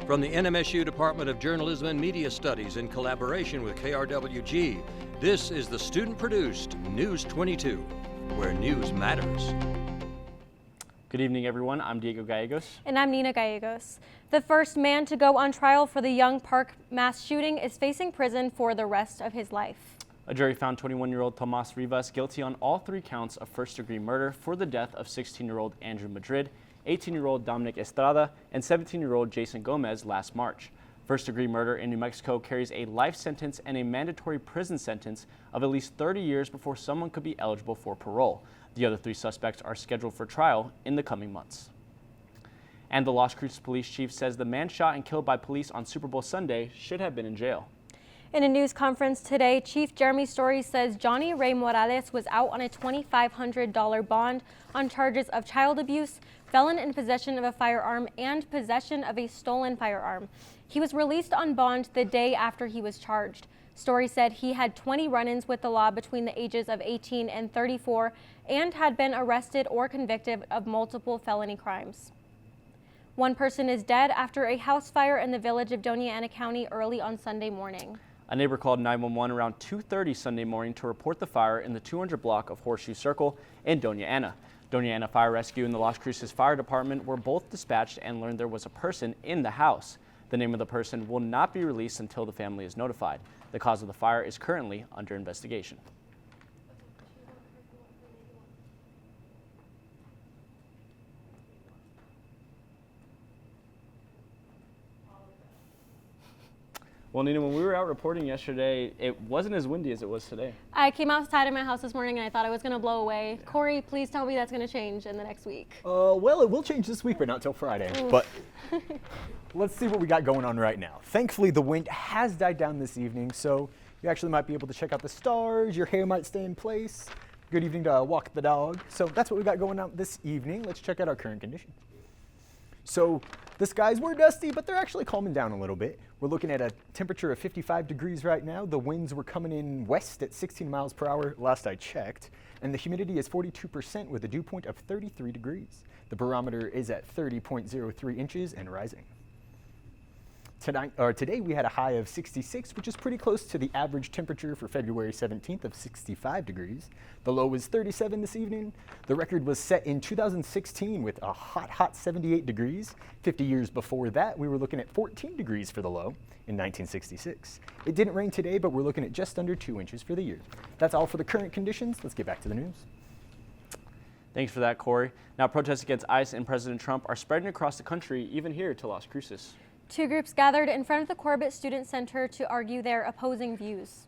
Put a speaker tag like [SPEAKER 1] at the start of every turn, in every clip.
[SPEAKER 1] From the NMSU Department of Journalism and Media Studies in collaboration with KRWG, this is the student-produced News 22, where news matters.
[SPEAKER 2] Good evening, everyone. I'm Diego Gallegos.
[SPEAKER 3] And I'm Nina Gallegos. The first man to go on trial for the Young Park mass shooting is facing prison for the rest of his life.
[SPEAKER 2] A jury found 21-year-old Tomas Rivas guilty on all 3 counts of first-degree murder for the death of 16-year-old Andrew Madrid, 18-year-old Dominic Estrada, and 17-year-old Jason Gomez last March. First-degree murder in New Mexico carries a life sentence and a mandatory prison sentence of at least 30 years before someone could be eligible for parole. The other 3 suspects are scheduled for trial in the coming months. And the Las Cruces police chief says the man shot and killed by police on Super Bowl Sunday should have been in jail.
[SPEAKER 3] In a news conference today, Chief Jeremy Story says Johnny Ray Morales was out on a $2,500 bond on charges of child abuse, felon in possession of a firearm, and possession of a stolen firearm. He was released on bond the day after he was charged. Story said he had 20 run-ins with the law between the ages of 18 and 34 and had been arrested or convicted of multiple felony crimes. One person is dead after a house fire in the village of Doña Ana County early on Sunday morning.
[SPEAKER 2] A neighbor called 911 around 2:30 Sunday morning to report the fire in the 200 block of Horseshoe Circle in Doña Ana. Doña Ana Fire Rescue and the Las Cruces Fire Department were both dispatched and learned there was a person in the house. The name of the person will not be released until the family is notified. The cause of the fire is currently under investigation. Well, Nina, when we were out reporting yesterday, it wasn't as windy as it was today.
[SPEAKER 3] I came outside of my house this morning and I thought it was going to blow away. Yeah. Corey, please tell me that's going to change in the next week.
[SPEAKER 4] Well, it will change this week, but not till Friday.
[SPEAKER 3] Ooh.
[SPEAKER 4] But let's see what we got going on right now. Thankfully, the wind has died down this evening, so you actually might be able to check out the stars. Your hair might stay in place. Good evening to walk the dog. So that's what we got going on this evening. Let's check out our current conditions. So the skies were dusty, but they're actually calming down a little bit. We're looking at a temperature of 55 degrees right now. The winds were coming in west at 16 miles per hour last I checked. And the humidity is 42% with a dew point of 33 degrees. The barometer is at 30.03 inches and rising. Today we had a high of 66, which is pretty close to the average temperature for February 17th of 65 degrees. The low was 37 this evening. The record was set in 2016 with a hot 78 degrees. 50 years before that, we were looking at 14 degrees for the low in 1966. It didn't rain today, but we're looking at just under 2 inches for the year. That's all for the current conditions. Let's get back to the news.
[SPEAKER 2] Thanks for that, Corey. Now, protests against ICE and President Trump are spreading across the country, even here to Las Cruces.
[SPEAKER 3] 2 groups gathered in front of the Corbett Student Center to argue their opposing views.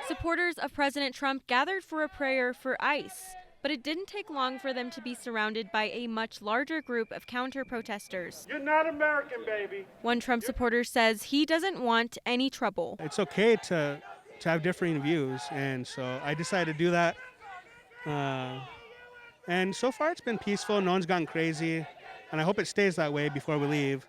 [SPEAKER 3] Supporters of President Trump gathered for a prayer for ICE, but it didn't take long for them to be surrounded by a much larger group of counter-protesters.
[SPEAKER 5] You're not American, baby.
[SPEAKER 3] One Trump supporter says he doesn't want any trouble.
[SPEAKER 5] It's okay to have differing views, and so I decided to do that. And so far it's been peaceful, no one's gone crazy, and I hope it stays that way before we leave.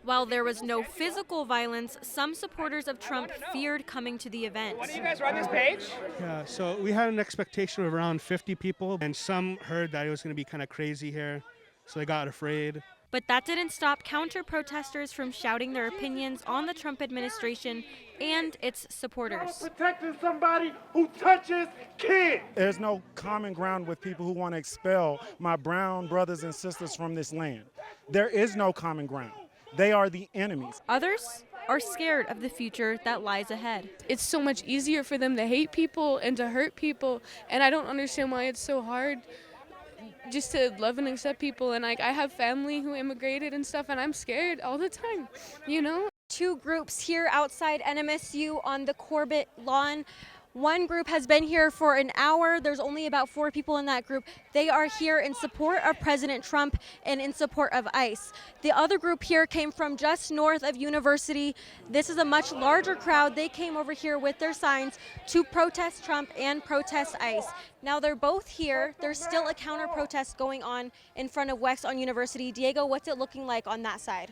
[SPEAKER 3] While there was no physical violence, some supporters of Trump feared coming to the event.
[SPEAKER 6] When do you guys run this page?
[SPEAKER 5] Yeah, so we had an expectation of around 50 people, and some heard that it was going to be kind of crazy here, so they got afraid.
[SPEAKER 3] But that didn't stop counter-protesters from shouting their opinions on the Trump administration and its supporters.
[SPEAKER 5] I'm protecting somebody who touches kids.
[SPEAKER 7] There's no common ground with people who want to expel my brown brothers and sisters from this land. There is no common ground. They are the enemies.
[SPEAKER 3] Others are scared of the future that lies ahead.
[SPEAKER 8] It's so much easier for them to hate people and to hurt people, and I don't understand why it's so hard just to love and accept people. And I have family who immigrated and stuff, and I'm scared all the time, you know?
[SPEAKER 3] 2 groups here outside NMSU on the Corbett lawn. One group has been here for an hour. There's only about 4 people in that group. They are here in support of President Trump and in support of ICE. The other group here came from just north of University. This is a much larger crowd. They came over here with their signs to protest Trump and protest ICE. Now they're both here. There's still a counter protest going on in front of Wex on University. Diego, what's it looking like on that side?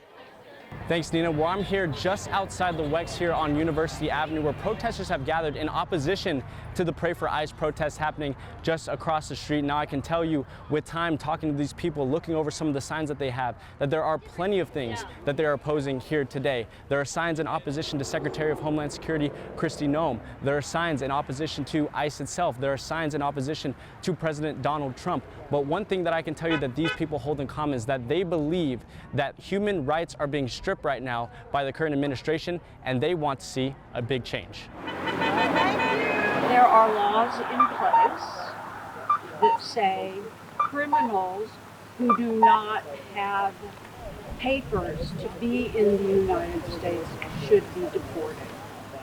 [SPEAKER 2] Thanks, Nina. Well, I'm here just outside the WEX here on University Avenue, where protesters have gathered in opposition to the Pray for ICE protest happening just across the street. Now, I can tell you with time talking to these people, looking over some of the signs that they have, that there are plenty of things that they are opposing here today. There are signs in opposition to Secretary of Homeland Security Kristi Noem. There are signs in opposition to ICE itself. There are signs in opposition to President Donald Trump. But one thing that I can tell you that these people hold in common is that they believe that human rights are being stripped right now by the current administration, and they want to see a big change.
[SPEAKER 6] There are laws in place that say criminals who do not have papers to be in the United States should be deported.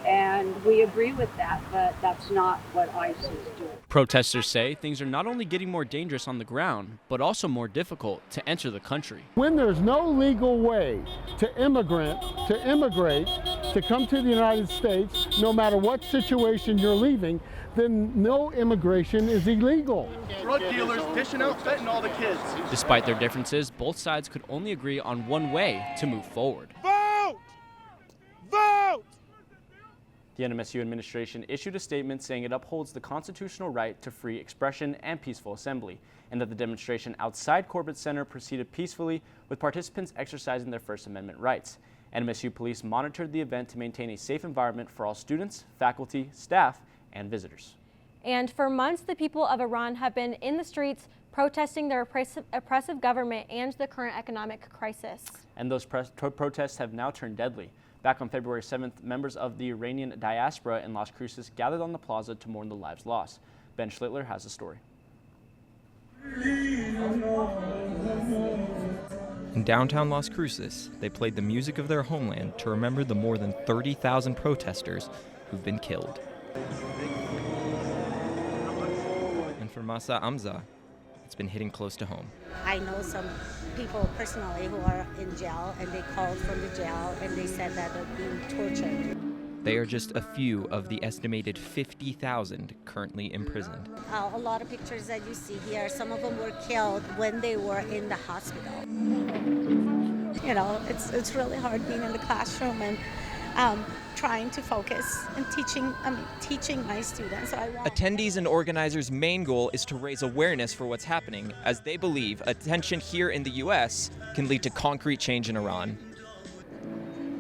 [SPEAKER 6] And we agree with that, but that's not what ICE is doing.
[SPEAKER 2] Protesters say things are not only getting more dangerous on the ground, but also more difficult to enter the country.
[SPEAKER 9] When there's no legal way to immigrate, to come to the United States, no matter what situation you're leaving, then no immigration is illegal.
[SPEAKER 10] Drug dealers dishing out fentanyl to kids.
[SPEAKER 2] Despite their differences, both sides could only agree on one way to move forward.
[SPEAKER 7] Vote! Vote!
[SPEAKER 2] The NMSU administration issued a statement saying it upholds the constitutional right to free expression and peaceful assembly, and that the demonstration outside Corbett Center proceeded peacefully with participants exercising their First Amendment rights. NMSU police monitored the event to maintain a safe environment for all students, faculty, staff, and visitors.
[SPEAKER 3] And for months, the people of Iran have been in the streets protesting their oppressive government and the current economic crisis. And those
[SPEAKER 2] protests have now turned deadly. Back on February 7th, members of the Iranian diaspora in Las Cruces gathered on the plaza to mourn the lives lost. Ben Schlittler has the story.
[SPEAKER 11] In downtown Las Cruces, they played the music of their homeland to remember the more than 30,000 protesters who've been killed. And for Masa Amza, it's been hitting close to home.
[SPEAKER 12] I know some people personally who are in jail, and they called from the jail and they said that they're being tortured.
[SPEAKER 11] They are just a few of the estimated 50,000 currently imprisoned.
[SPEAKER 12] A lot of pictures that you see here, some of them were killed when they were in the hospital. You know, it's really hard being in the classroom and trying to focus and teaching my students.
[SPEAKER 11] Attendees and organizers' main goal is to raise awareness for what's happening, as they believe attention here in the U.S. can lead to concrete change in Iran.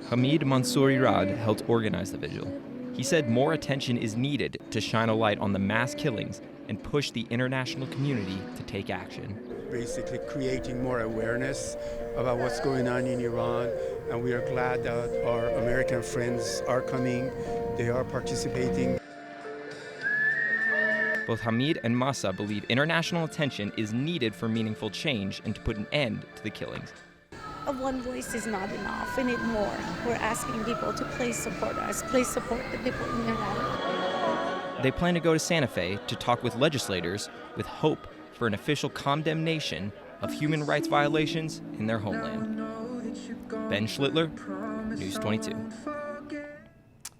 [SPEAKER 11] Hamid Mansouri Rad helped organize the vigil. He said more attention is needed to shine a light on the mass killings and push the international community to take action.
[SPEAKER 13] Basically creating more awareness about what's going on in Iran, and we are glad that our American friends are coming, they are participating.
[SPEAKER 11] Both Hamid and Masa believe international attention is needed for meaningful change and to put an end to the killings.
[SPEAKER 12] One voice is not enough, we need more. We're asking people to please support us, please support the people in Iran.
[SPEAKER 11] They plan to go to Santa Fe to talk with legislators with hope for an official condemnation of human rights violations in their homeland. Ben Schlittler, News 22.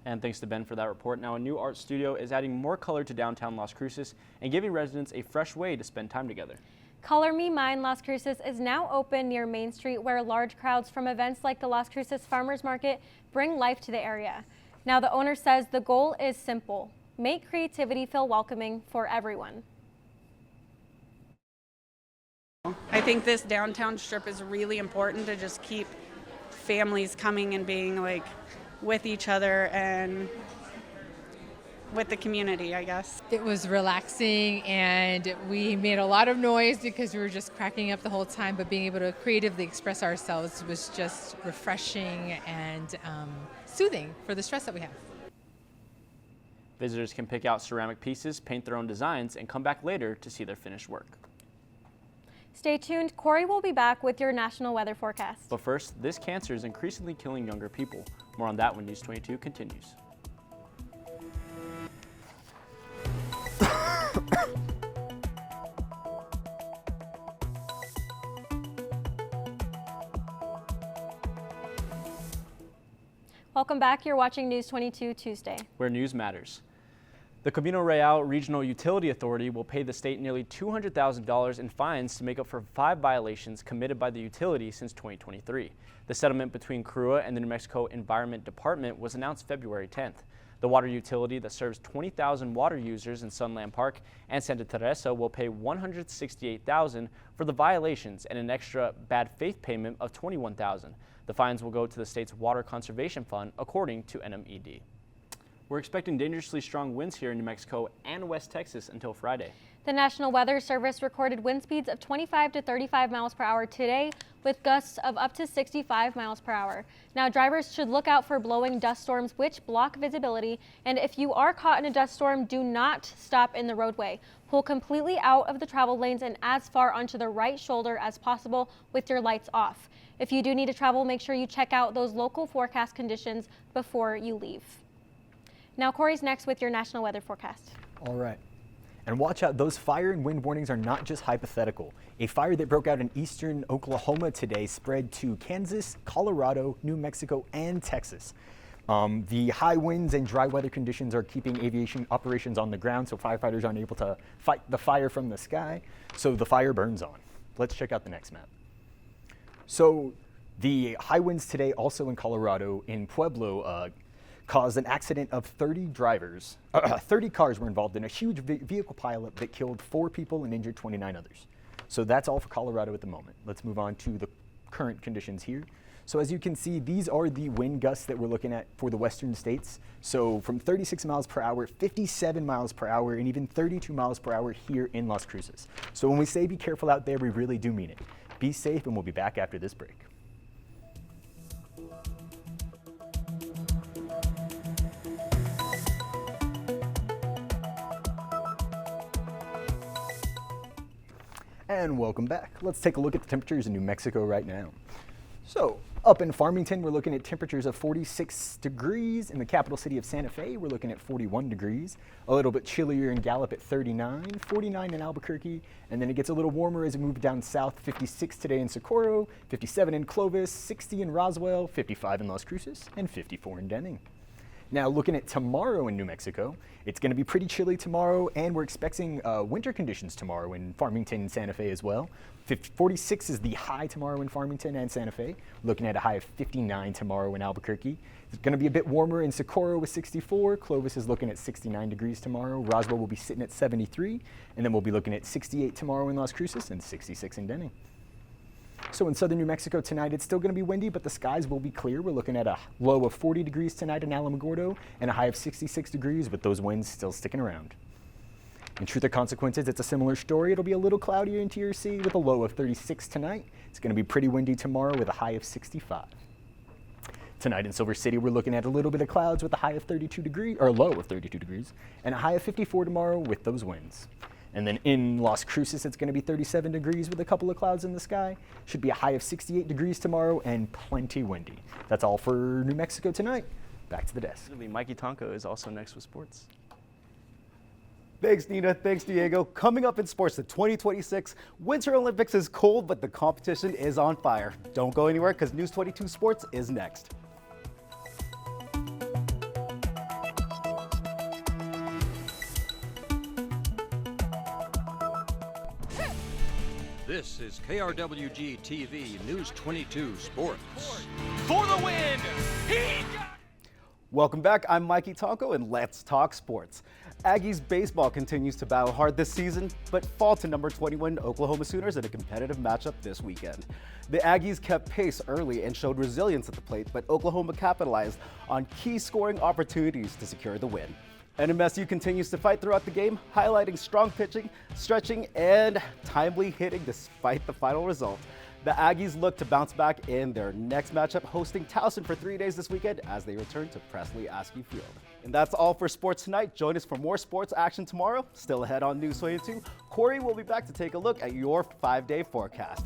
[SPEAKER 2] And thanks to Ben for that report. Now, a new art studio is adding more color to downtown Las Cruces and giving residents a fresh way to spend time together.
[SPEAKER 3] Color Me Mine Las Cruces is now open near Main Street, where large crowds from events like the Las Cruces Farmers Market bring life to the area. Now, the owner says the goal is simple: make creativity feel welcoming for everyone.
[SPEAKER 14] I think this downtown strip is really important to just keep families coming and being like with each other and with the community, I guess.
[SPEAKER 15] It was relaxing, and we made a lot of noise because we were just cracking up the whole time, but being able to creatively express ourselves was just refreshing and soothing for the stress that we have.
[SPEAKER 2] Visitors can pick out ceramic pieces, paint their own designs, and come back later to see their finished work.
[SPEAKER 3] Stay tuned. Corey will be back with your national weather forecast.
[SPEAKER 2] But first, this cancer is increasingly killing younger people. More on that when News 22 continues.
[SPEAKER 3] Welcome back. You're watching News 22 Tuesday,
[SPEAKER 2] where news matters. The Camino Real Regional Utility Authority will pay the state nearly $200,000 in fines to make up for 5 violations committed by the utility since 2023. The settlement between CREA and the New Mexico Environment Department was announced February 10th. The water utility that serves 20,000 water users in Sunland Park and Santa Teresa will pay $168,000 for the violations and an extra bad faith payment of $21,000. The fines will go to the state's Water Conservation Fund, according to NMED. We're expecting dangerously strong winds here in New Mexico and West Texas until Friday.
[SPEAKER 3] The National Weather Service recorded wind speeds of 25 to 35 miles per hour today, with gusts of up to 65 miles per hour. Now, drivers should look out for blowing dust storms which block visibility, and if you are caught in a dust storm, do not stop in the roadway. Pull completely out of the travel lanes and as far onto the right shoulder as possible with your lights off. If you do need to travel, make sure you check out those local forecast conditions before you leave. Now, Corey's next with your national weather forecast.
[SPEAKER 4] All right. And watch out, those fire and wind warnings are not just hypothetical. A fire that broke out in eastern Oklahoma today spread to Kansas, Colorado, New Mexico, and Texas. The high winds and dry weather conditions are keeping aviation operations on the ground, so firefighters aren't able to fight the fire from the sky, so the fire burns on. Let's check out the next map. So the high winds today also in Colorado, in Pueblo, caused an accident of 30 drivers. 30 cars were involved in a huge vehicle pileup that killed 4 people and injured 29 others. So that's all for Colorado at the moment. Let's move on to the current conditions here. So as you can see, these are the wind gusts that we're looking at for the western states. So from 36 miles per hour, 57 miles per hour, and even 32 miles per hour here in Las Cruces. So when we say be careful out there, we really do mean it. Be safe, and we'll be back after this break. And welcome back. Let's take a look at the temperatures in New Mexico right now. So up in Farmington, we're looking at temperatures of 46 degrees. In the capital city of Santa Fe, we're looking at 41 degrees. A little bit chillier in Gallup at 39, 49 in Albuquerque, and then it gets a little warmer as we move down south. 56 today in Socorro, 57 in Clovis, 60 in Roswell, 55 in Las Cruces, and 54 in Deming. Now looking at tomorrow in New Mexico, it's going to be pretty chilly tomorrow, and we're expecting winter conditions tomorrow in Farmington and Santa Fe as well. 46 is the high tomorrow in Farmington and Santa Fe. Looking at a high of 59 tomorrow in Albuquerque. It's going to be a bit warmer in Socorro with 64. Clovis is looking at 69 degrees tomorrow. Roswell will be sitting at 73, and then we'll be looking at 68 tomorrow in Las Cruces and 66 in Deming. So in southern New Mexico tonight, it's still going to be windy, but the skies will be clear. We're looking at a low of 40 degrees tonight in Alamogordo and a high of 66 degrees with those winds still sticking around. In Truth or Consequences, it's a similar story. It'll be a little cloudier in TRC with a low of 36 tonight. It's going to be pretty windy tomorrow with a high of 65. Tonight in Silver City, we're looking at a little bit of clouds with a high of 32 degrees, or a low of 32 degrees, and a high of 54 tomorrow with those winds. And then in Las Cruces, it's going to be 37 degrees with a couple of clouds in the sky. Should be a high of 68 degrees tomorrow and plenty windy. That's all for New Mexico tonight. Back to the desk.
[SPEAKER 2] Mikey Tonko is also next with sports.
[SPEAKER 16] Thanks, Nina. Thanks, Diego. Coming up in sports, the 2026 Winter Olympics is cold, but the competition is on fire. Don't go anywhere because News 22 Sports is next.
[SPEAKER 1] This is KRWG-TV News 22 Sports.
[SPEAKER 10] For the win!
[SPEAKER 16] Welcome back. I'm Mikey Tonko, and let's talk sports. Aggies baseball continues to battle hard this season, but fall to number 21 Oklahoma Sooners in a competitive matchup this weekend. The Aggies kept pace early and showed resilience at the plate, but Oklahoma capitalized on key scoring opportunities to secure the win. NMSU continues to fight throughout the game, highlighting strong pitching, stretching, and timely hitting despite the final result. The Aggies look to bounce back in their next matchup, hosting Towson for 3 days this weekend as they return to Presley Askew Field. And that's all for sports tonight. Join us for more sports action tomorrow. Still ahead on News 22, Corey will be back to take a look at your 5-day forecast.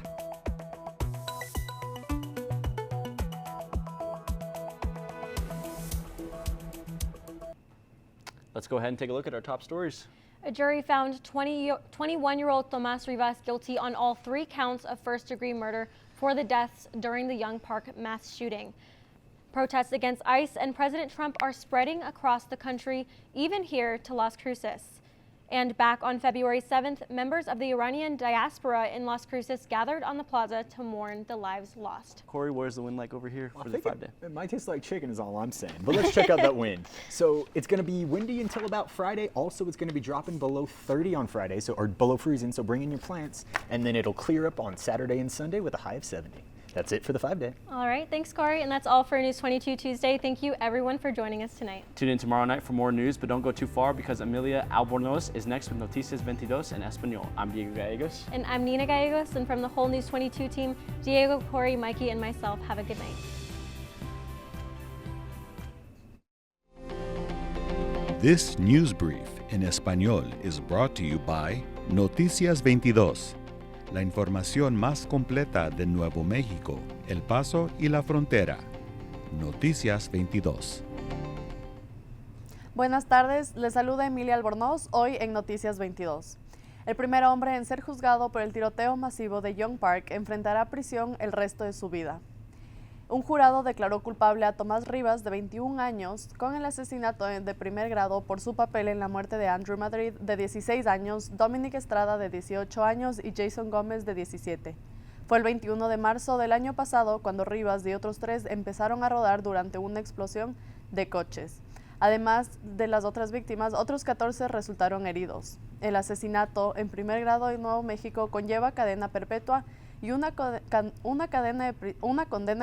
[SPEAKER 2] Let's go ahead and take a look at our top stories.
[SPEAKER 3] A jury found 21-year-old Tomas Rivas guilty on all 3 counts of first-degree murder for the deaths during the Young Park mass shooting. Protests against ICE and President Trump are spreading across the country, even here to Las Cruces. And back on February 7th, members of the Iranian diaspora in Las Cruces gathered on the plaza to mourn the lives lost.
[SPEAKER 2] Corey, where's the wind like over here for the 5-day?
[SPEAKER 4] It might taste like chicken is all I'm saying, but let's check out that wind. So it's going to be windy until about Friday. Also, it's going to be dropping below 30 on Friday, or below freezing, so bring in your plants. And then it'll clear up on Saturday and Sunday with a high of 70. That's it for the 5-day.
[SPEAKER 3] All right, thanks, Corey, and that's all for News 22 Tuesday. Thank you, everyone, for joining us tonight.
[SPEAKER 2] Tune in tomorrow night for more news, but don't go too far because Amelia Albornoz is next with Noticias 22 in Español. I'm Diego Gallegos.
[SPEAKER 3] And I'm Nina Gallegos, and from the whole News 22 team, Diego, Corey, Mikey, and myself, have a good night.
[SPEAKER 17] This news brief in Español is brought to you by Noticias 22. La información más completa de Nuevo México, El Paso y la frontera. Noticias 22.
[SPEAKER 18] Buenas tardes, les saluda Emilia Albornoz hoy en Noticias 22. El primer hombre en ser juzgado por el tiroteo masivo de Young Park enfrentará prisión el resto de su vida. Un jurado declaró culpable a Tomás Rivas, de 21 años, con el asesinato de primer grado por su papel en la muerte de Andrew Madrid, de 16 años, Dominic Estrada, de 18 años, y Jason Gómez, de 17. Fue el 21 de marzo del año pasado cuando Rivas y otros 3 empezaron a rodar durante una explosión de coches. Además de las otras víctimas, otros 14 resultaron heridos. El asesinato en primer grado en Nuevo México conlleva cadena perpetua y una condena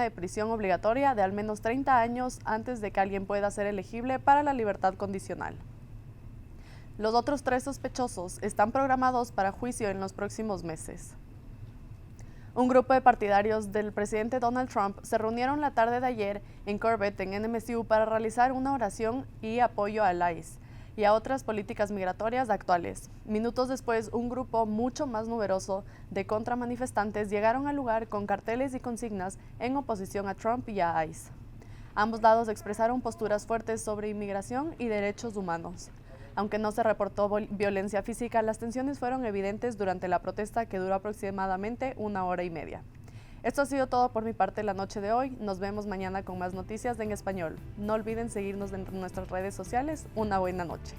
[SPEAKER 18] de prisión obligatoria de al menos 30 años antes de que alguien pueda ser elegible para la libertad condicional. Los otros 3 sospechosos están programados para juicio en los próximos meses. Un grupo de partidarios del presidente Donald Trump se reunieron la tarde de ayer en Corbett, en NMSU, para realizar una oración y apoyo al ICE y a otras políticas migratorias actuales. Minutos después, un grupo mucho más numeroso de contramanifestantes llegaron al lugar con carteles y consignas en oposición a Trump y a ICE. Ambos lados expresaron posturas fuertes sobre inmigración y derechos humanos. Aunque no se reportó violencia física, las tensiones fueron evidentes durante la protesta, que duró aproximadamente 1 hora y media. Esto ha sido todo por mi parte la noche de hoy. Nos vemos mañana con más noticias en español. No olviden seguirnos en nuestras redes sociales. Una buena noche.